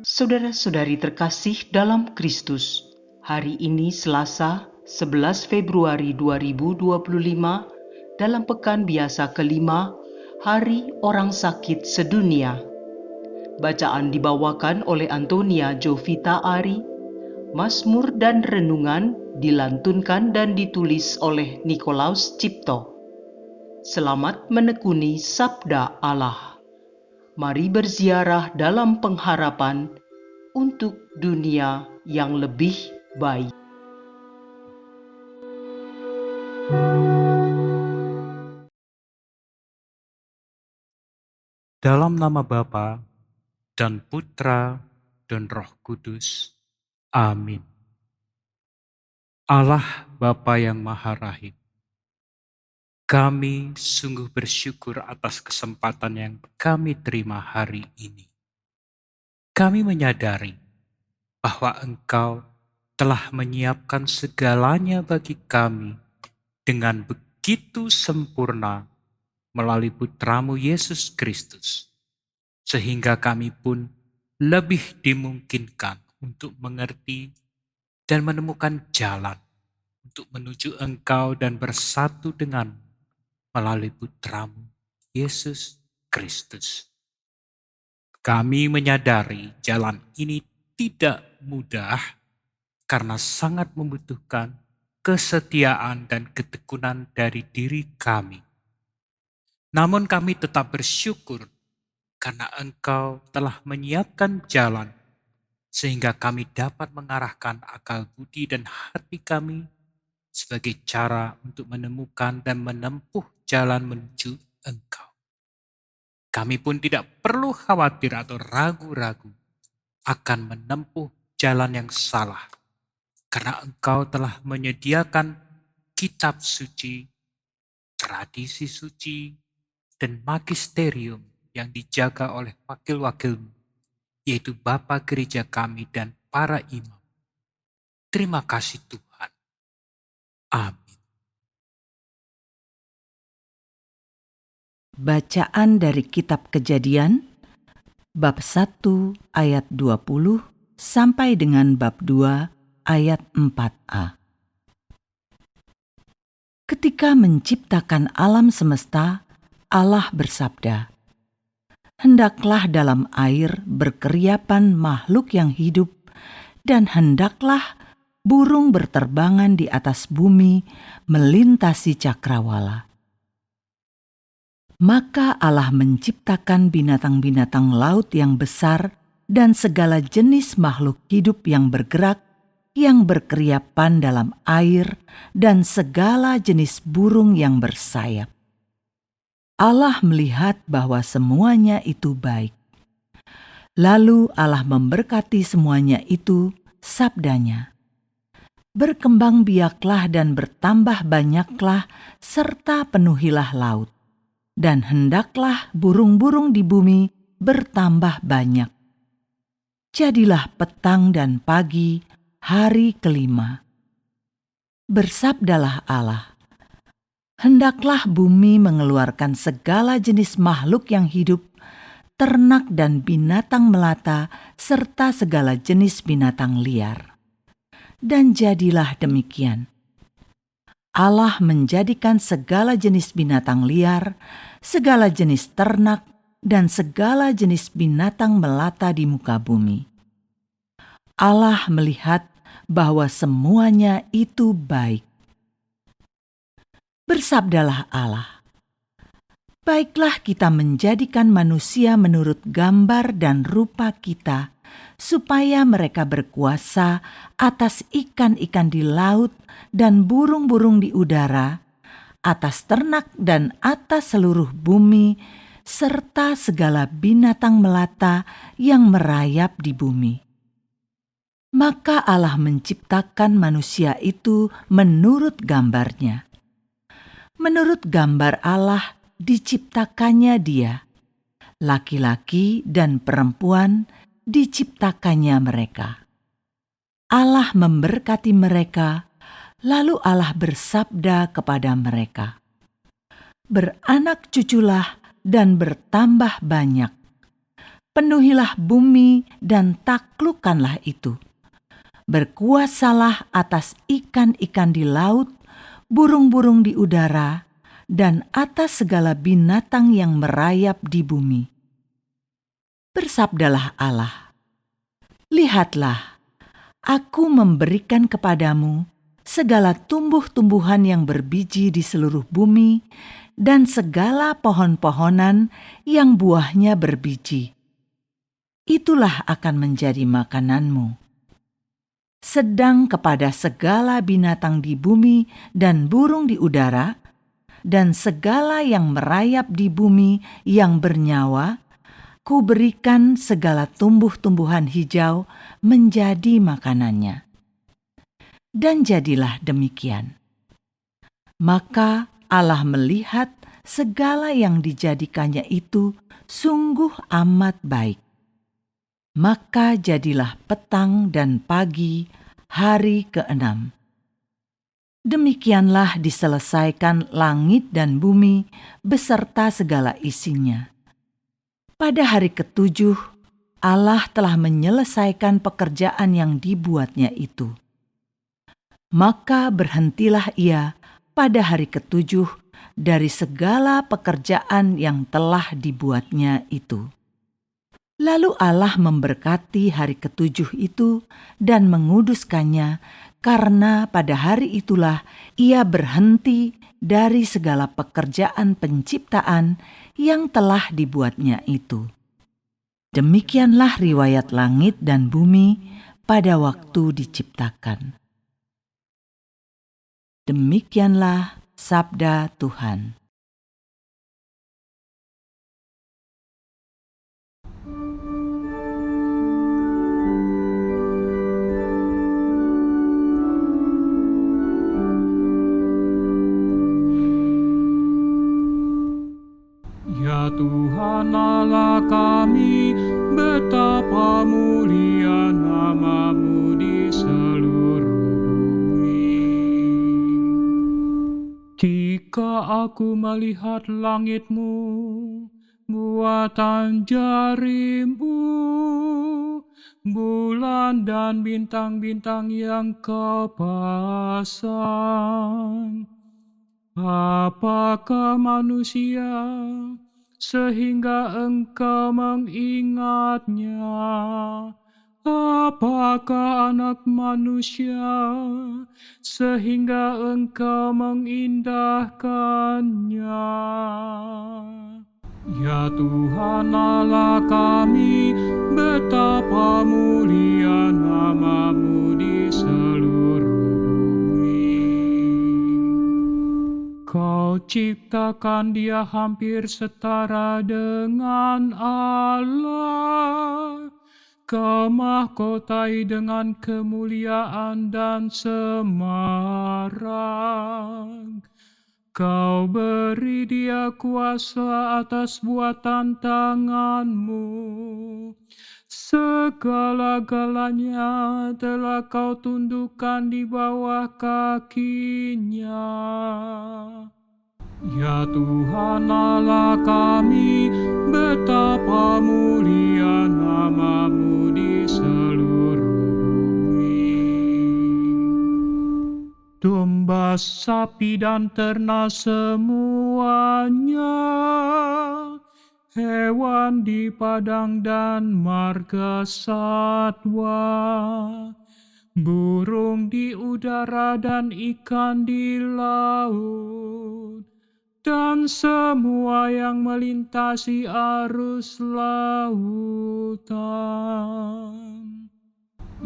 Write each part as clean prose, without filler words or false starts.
Saudara-saudari terkasih dalam Kristus, hari ini Selasa 11 Februari 2025 dalam pekan biasa kelima, Hari Orang Sakit Sedunia. Bacaan dibawakan oleh Antonia Jovita Ari, Mazmur dan renungan dilantunkan dan ditulis oleh Nikolaus Cipto. Selamat menekuni Sabda Allah. Mari berziarah dalam pengharapan untuk dunia yang lebih baik. Dalam nama Bapa dan Putra dan Roh Kudus. Amin. Allah Bapa yang Maha Rahim, kami sungguh bersyukur atas kesempatan yang kami terima hari ini. Kami menyadari bahwa Engkau telah menyiapkan segalanya bagi kami dengan begitu sempurna melalui Putramu Yesus Kristus, sehingga kami pun lebih dimungkinkan untuk mengerti dan menemukan jalan untuk menuju Engkau dan bersatu denganmu melalui Putramu Yesus Kristus. Kami menyadari jalan ini tidak mudah karena sangat membutuhkan kesetiaan dan ketekunan dari diri kami. Namun kami tetap bersyukur karena Engkau telah menyiapkan jalan sehingga kami dapat mengarahkan akal budi dan hati kami sebagai cara untuk menemukan dan menempuh jalan menuju Engkau. Kami pun tidak perlu khawatir atau ragu-ragu akan menempuh jalan yang salah, karena Engkau telah menyediakan kitab suci, tradisi suci, dan magisterium yang dijaga oleh wakil-wakilmu, yaitu Bapa Gereja kami dan para imam. Terima kasih Tuhan. Amin. Bacaan dari Kitab Kejadian, bab 1 ayat 20 sampai dengan bab 2 ayat 4a. Ketika menciptakan alam semesta, Allah bersabda, "Hendaklah dalam air berkeriapan makhluk yang hidup, dan hendaklah burung berterbangan di atas bumi melintasi cakrawala." Maka Allah menciptakan binatang-binatang laut yang besar dan segala jenis makhluk hidup yang bergerak, yang berkeriapan dalam air, dan segala jenis burung yang bersayap. Allah melihat bahwa semuanya itu baik. Lalu Allah memberkati semuanya itu, sabdanya, "Berkembang biaklah dan bertambah banyaklah, serta penuhilah laut. Dan hendaklah burung-burung di bumi bertambah banyak." Jadilah petang dan pagi, hari kelima. Bersabdalah Allah, "Hendaklah bumi mengeluarkan segala jenis makhluk yang hidup, ternak dan binatang melata, serta segala jenis binatang liar." Dan jadilah demikian. Allah menjadikan segala jenis binatang liar, segala jenis ternak, dan segala jenis binatang melata di muka bumi. Allah melihat bahwa semuanya itu baik. Bersabdalah Allah, "Baiklah kita menjadikan manusia menurut gambar dan rupa kita, supaya mereka berkuasa atas ikan-ikan di laut dan burung-burung di udara, atas ternak dan atas seluruh bumi, serta segala binatang melata yang merayap di bumi." Maka Allah menciptakan manusia itu menurut gambarnya. Menurut gambar Allah diciptakannya dia, laki-laki dan perempuan diciptakannya mereka. Allah memberkati mereka, lalu Allah bersabda kepada mereka, "Beranak cuculah dan bertambah banyak. Penuhilah bumi dan taklukkanlah itu. Berkuasalah atas ikan-ikan di laut, burung-burung di udara, dan atas segala binatang yang merayap di bumi. Bersabdalah Allah, lihatlah, aku memberikan kepadamu segala tumbuh-tumbuhan yang berbiji di seluruh bumi dan segala pohon-pohonan yang buahnya berbiji. Itulah akan menjadi makananmu. Sedang kepada segala binatang di bumi dan burung di udara, dan segala yang merayap di bumi yang bernyawa, kuberikan segala tumbuh-tumbuhan hijau menjadi makanannya. Dan jadilah demikian. Maka Allah melihat segala yang dijadikannya itu sungguh amat baik. Maka jadilah petang dan pagi hari ke-6. Demikianlah diselesaikan langit dan bumi beserta segala isinya. Pada hari ke-7, Allah telah menyelesaikan pekerjaan yang dibuatnya itu. Maka berhentilah Ia pada hari ke-7 dari segala pekerjaan yang telah dibuatnya itu. Lalu Allah memberkati hari ke-7 itu dan menguduskannya, karena pada hari itulah Ia berhenti dari segala pekerjaan penciptaan yang telah dibuatnya itu. Demikianlah riwayat langit dan bumi pada waktu diciptakan. Demikianlah sabda Tuhan. Ya Tuhan Allah kami, betapa mulia nama-Mu di seluruh bumi. Jika aku melihat langit-Mu, buatan jari-Mu, bulan dan bintang-bintang yang Kau pasang, apakah manusia sehingga Engkau mengingatnya? Apakah anak manusia sehingga Engkau mengindahkannya? Ya Tuhan Allah kami, betapa mulia nama-Mu di seluruh bumi. Kau ciptakan Dia hampir setara dengan Allah. Kau mahkotai dengan kemuliaan dan semarak. Kau beri Dia kuasa atas buatan tangan-Mu. Segala-galanya telah Kau tundukkan di bawah kakinya. Ya Tuhan Allah kami, betapa mulia nama-Mu di seluruh bumi. Domba, sapi, dan ternak semuanya, hewan di padang dan marga satwa, burung di udara dan ikan di laut, dan semua yang melintasi arus lautan.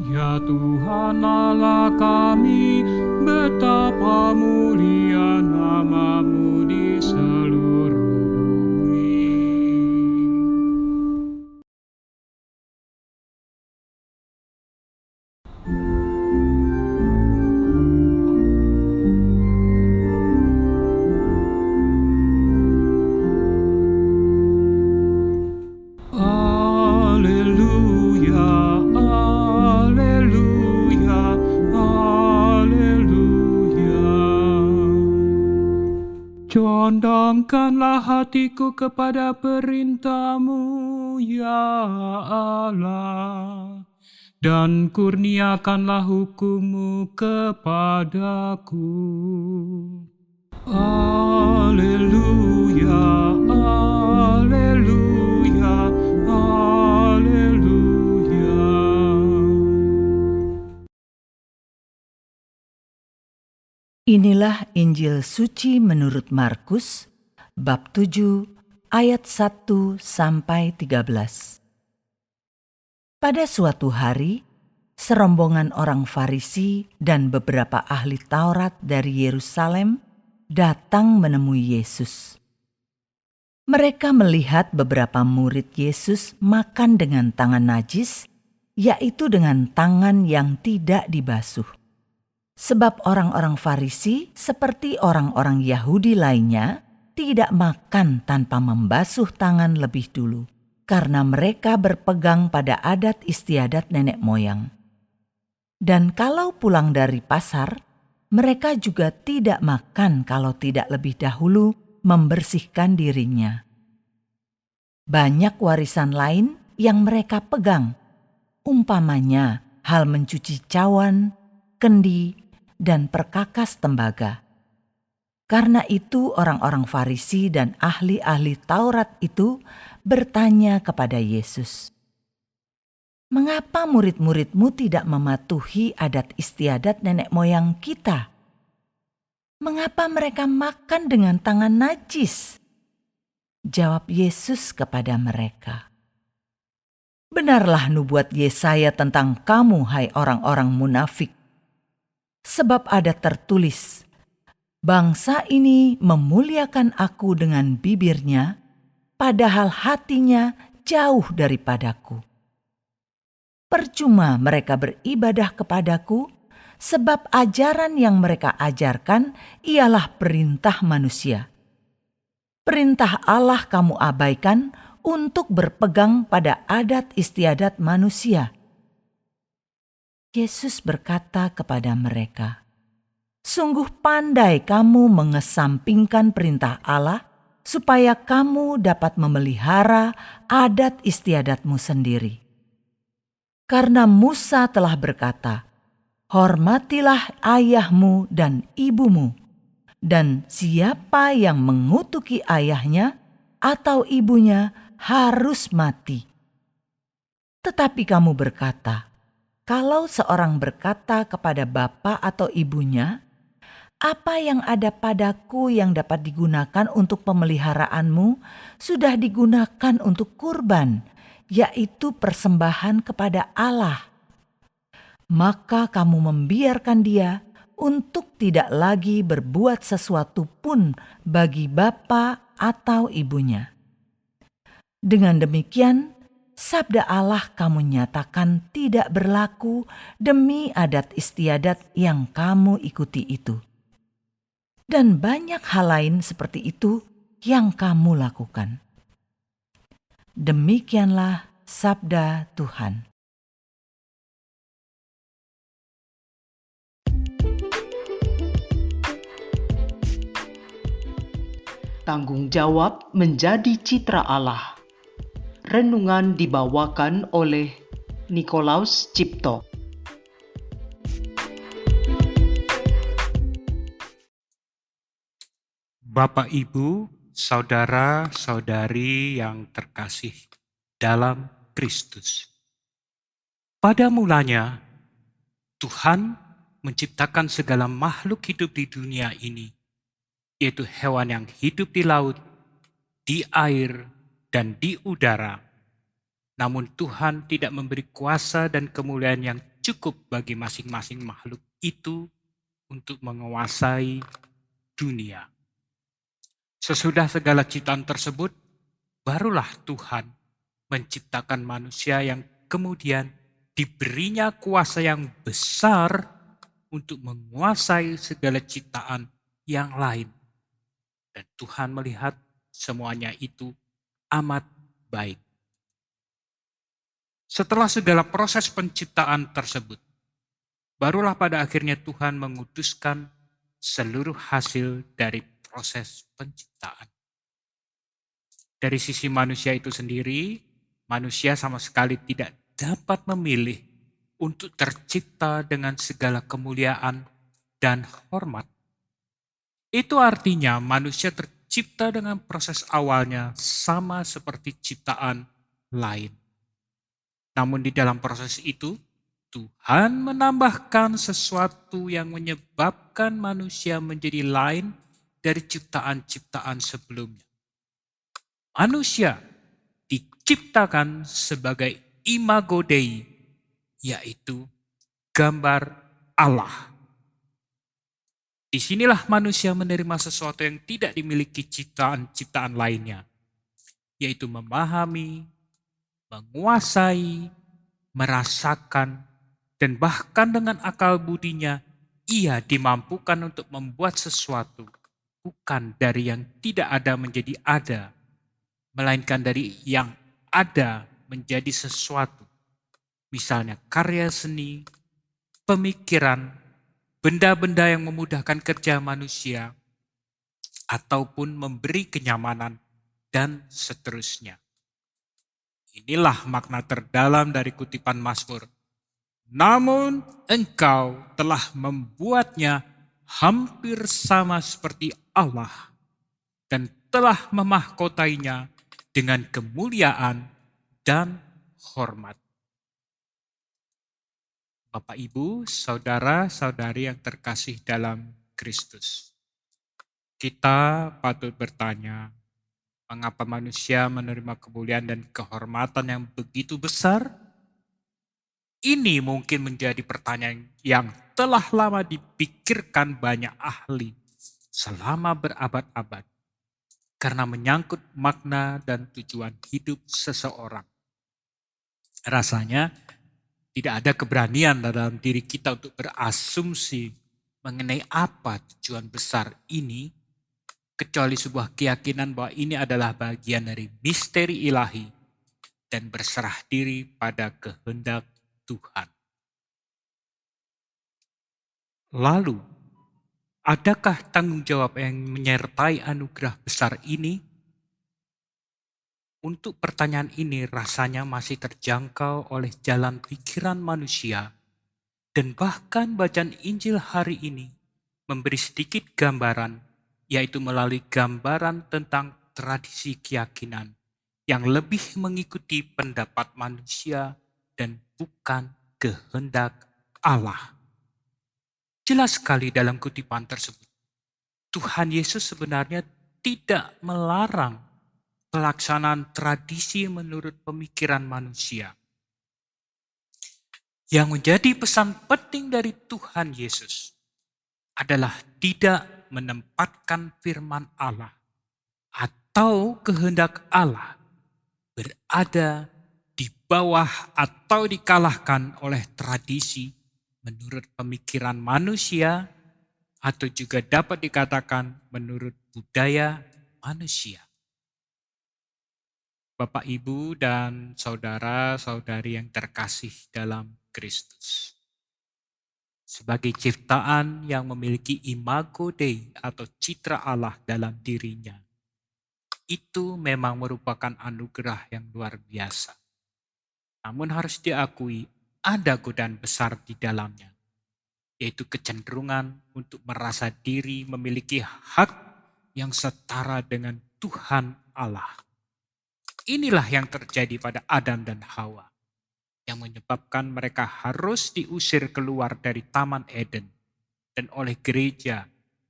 Ya Tuhan Allah kami, betapa mulia nama-Mu di seluruh bumi. Condongkanlah hatiku kepada perintah-Mu, ya Allah, dan kurniakanlah hukum-Mu kepadaku. Haleluya, haleluya, haleluya. Inilah Injil suci menurut Markus, bab 7, ayat 1 sampai 13. Pada suatu hari, serombongan orang Farisi dan beberapa ahli Taurat dari Yerusalem datang menemui Yesus. Mereka melihat beberapa murid Yesus makan dengan tangan najis, yaitu dengan tangan yang tidak dibasuh. Sebab orang-orang Farisi seperti orang-orang Yahudi lainnya tidak makan tanpa membasuh tangan lebih dulu, karena mereka berpegang pada adat istiadat nenek moyang. Dan kalau pulang dari pasar, mereka juga tidak makan kalau tidak lebih dahulu membersihkan dirinya. Banyak warisan lain yang mereka pegang, umpamanya hal mencuci cawan, kendi, dan perkakas tembaga. Karena itu orang-orang Farisi dan ahli-ahli Taurat itu bertanya kepada Yesus, "Mengapa murid-murid-Mu tidak mematuhi adat istiadat nenek moyang kita? Mengapa mereka makan dengan tangan najis?" Jawab Yesus kepada mereka, "Benarlah nubuat Yesaya tentang kamu, hai orang-orang munafik. Sebab ada tertulis, bangsa ini memuliakan aku dengan bibirnya, padahal hatinya jauh daripadaku. Percuma mereka beribadah kepadaku, sebab ajaran yang mereka ajarkan ialah perintah manusia. Perintah Allah kamu abaikan untuk berpegang pada adat istiadat manusia." Yesus berkata kepada mereka, "Sungguh pandai kamu mengesampingkan perintah Allah supaya kamu dapat memelihara adat istiadatmu sendiri. Karena Musa telah berkata, 'Hormatilah ayahmu dan ibumu,' dan siapa yang mengutuki ayahnya atau ibunya harus mati. Tetapi kamu berkata, kalau seorang berkata kepada bapa atau ibunya, 'Apa yang ada padaku yang dapat digunakan untuk pemeliharaanmu sudah digunakan untuk kurban, yaitu persembahan kepada Allah,' maka kamu membiarkan dia untuk tidak lagi berbuat sesuatu pun bagi bapa atau ibunya. Dengan demikian, sabda Allah kamu nyatakan tidak berlaku demi adat istiadat yang kamu ikuti itu. Dan banyak hal lain seperti itu yang kamu lakukan." Demikianlah sabda Tuhan. Tanggung jawab menjadi citra Allah. Renungan dibawakan oleh Nikolaus Cipto. Bapak, Ibu, saudara-saudari yang terkasih dalam Kristus. Pada mulanya, Tuhan menciptakan segala makhluk hidup di dunia ini, yaitu hewan yang hidup di laut, di air, dan di udara. Namun Tuhan tidak memberi kuasa dan kemuliaan yang cukup bagi masing-masing makhluk itu untuk menguasai dunia. Sesudah segala ciptaan tersebut, barulah Tuhan menciptakan manusia yang kemudian diberinya kuasa yang besar untuk menguasai segala ciptaan yang lain. Dan Tuhan melihat semuanya itu amat baik. Setelah segala proses penciptaan tersebut, barulah pada akhirnya Tuhan menguduskan seluruh hasil dari proses penciptaan. Dari sisi manusia itu sendiri, manusia sama sekali tidak dapat memilih untuk tercipta dengan segala kemuliaan dan hormat. Itu artinya manusia tercipta dengan proses awalnya sama seperti ciptaan lain. Namun di dalam proses itu, Tuhan menambahkan sesuatu yang menyebabkan manusia menjadi lain dari ciptaan-ciptaan sebelumnya. Manusia diciptakan sebagai imago Dei, yaitu gambar Allah. Disinilah manusia menerima sesuatu yang tidak dimiliki ciptaan-ciptaan lainnya, yaitu memahami, menguasai, merasakan, dan bahkan dengan akal budinya, ia dimampukan untuk membuat sesuatu, bukan dari yang tidak ada menjadi ada, melainkan dari yang ada menjadi sesuatu. Misalnya karya seni, pemikiran, benda-benda yang memudahkan kerja manusia, ataupun memberi kenyamanan, dan seterusnya. Inilah makna terdalam dari kutipan Mazmur. Namun engkau telah membuatnya hampir sama seperti Allah dan telah memahkotainya dengan kemuliaan dan hormat. Bapak, Ibu, saudara-saudari yang terkasih dalam Kristus. Kita patut bertanya, mengapa manusia menerima kemuliaan dan kehormatan yang begitu besar? Ini mungkin menjadi pertanyaan yang telah lama dipikirkan banyak ahli selama berabad-abad, karena menyangkut makna dan tujuan hidup seseorang. Rasanya tidak ada keberanian dalam diri kita untuk berasumsi mengenai apa tujuan besar ini, kecuali sebuah keyakinan bahwa ini adalah bagian dari misteri ilahi dan berserah diri pada kehendak Tuhan. Lalu, adakah tanggung jawab yang menyertai anugerah besar ini? Untuk pertanyaan ini rasanya masih terjangkau oleh jalan pikiran manusia, dan bahkan bacaan Injil hari ini memberi sedikit gambaran, yaitu melalui gambaran tentang tradisi keyakinan yang lebih mengikuti pendapat manusia dan bukan kehendak Allah. Jelas sekali dalam kutipan tersebut, Tuhan Yesus sebenarnya tidak melarang pelaksanaan tradisi menurut pemikiran manusia. Yang menjadi pesan penting dari Tuhan Yesus adalah tidak menempatkan firman Allah atau kehendak Allah berada di bawah atau dikalahkan oleh tradisi menurut pemikiran manusia, atau juga dapat dikatakan menurut budaya manusia. Bapak, Ibu, dan saudara-saudari yang terkasih dalam Kristus. Sebagai ciptaan yang memiliki imago Dei atau citra Allah dalam dirinya, itu memang merupakan anugerah yang luar biasa. Namun harus diakui ada godaan besar di dalamnya, yaitu kecenderungan untuk merasa diri memiliki hak yang setara dengan Tuhan Allah. Inilah yang terjadi pada Adam dan Hawa, yang menyebabkan mereka harus diusir keluar dari Taman Eden dan oleh gereja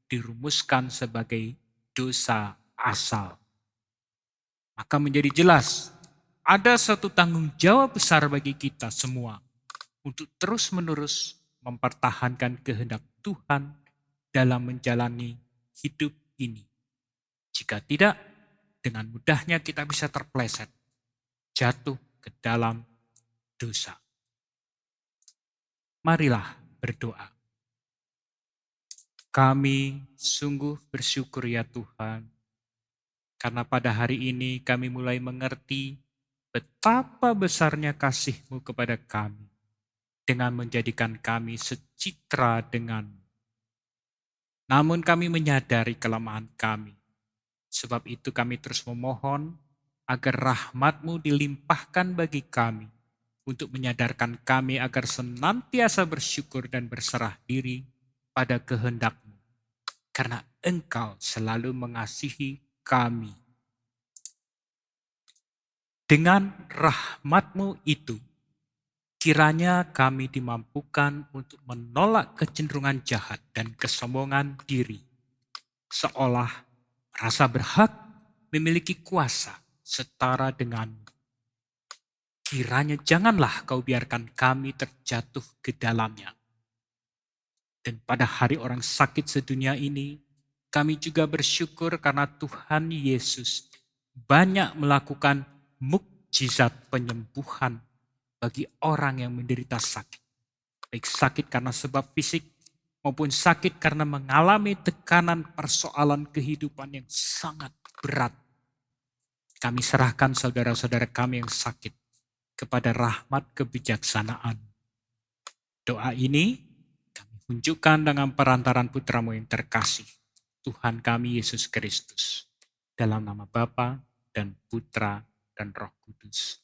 dirumuskan sebagai dosa asal. Maka menjadi jelas, ada satu tanggung jawab besar bagi kita semua untuk terus-menerus mempertahankan kehendak Tuhan dalam menjalani hidup ini. Jika tidak, dengan mudahnya kita bisa terpleset, jatuh ke dalam dosa. Marilah berdoa. Kami sungguh bersyukur ya Tuhan, karena pada hari ini kami mulai mengerti betapa besarnya kasih-Mu kepada kami, dengan menjadikan kami secitra dengan-Mu. Namun kami menyadari kelemahan kami. Sebab itu kami terus memohon agar rahmat-Mu dilimpahkan bagi kami, untuk menyadarkan kami agar senantiasa bersyukur dan berserah diri pada kehendak-Mu, karena Engkau selalu mengasihi kami. Dengan rahmat-Mu itu, kiranya kami dimampukan untuk menolak kecenderungan jahat dan kesombongan diri, seolah merasa berhak memiliki kuasa setara denganmu. Kiranya janganlah Kau biarkan kami terjatuh ke dalamnya. Dan pada hari orang sakit sedunia ini, kami juga bersyukur karena Tuhan Yesus banyak melakukan mukjizat penyembuhan bagi orang yang menderita sakit. Baik sakit karena sebab fisik maupun sakit karena mengalami tekanan persoalan kehidupan yang sangat berat. Kami serahkan saudara-saudara kami yang sakit kepada rahmat kebijaksanaan. Doa ini kami tunjukkan dengan perantaran Putra-Mu yang terkasih, Tuhan kami Yesus Kristus. Dalam nama Bapa dan Putra dan Roh Kudus.